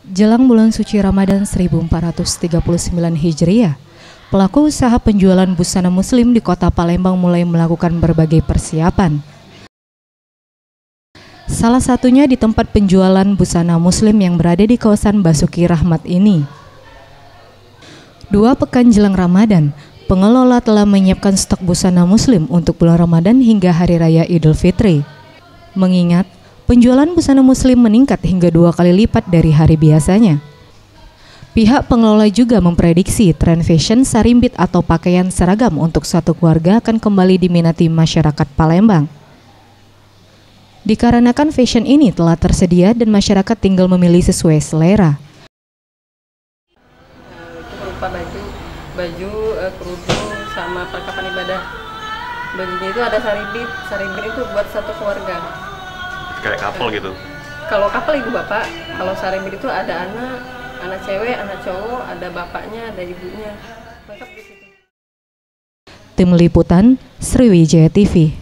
Jelang bulan suci Ramadan 1439 Hijriah, pelaku usaha penjualan busana muslim di kota Palembang mulai melakukan berbagai persiapan. Salah satunya di tempat penjualan busana muslim yang berada di kawasan Basuki Rahmat ini. 2 pekan jelang Ramadan, pengelola telah menyiapkan stok busana muslim untuk bulan Ramadan hingga Hari Raya Idul Fitri. Mengingat penjualan busana muslim meningkat hingga 2 kali lipat dari hari biasanya. Pihak pengelola juga memprediksi tren fashion sarimbit atau pakaian seragam untuk satu keluarga akan kembali diminati masyarakat Palembang. Dikarenakan fashion ini telah tersedia dan masyarakat tinggal memilih sesuai selera. Itu berupa baju, kerudung, sama perlengkapan ibadah. Bajunya itu ada sarimbit itu buat satu keluarga. Kayak couple gitu? Kalau couple ibu bapak, kalau sarimbit itu ada anak cewek, anak cowok, ada bapaknya, ada ibunya. Lengkap di situ. Tim Liputan, Sriwijaya TV.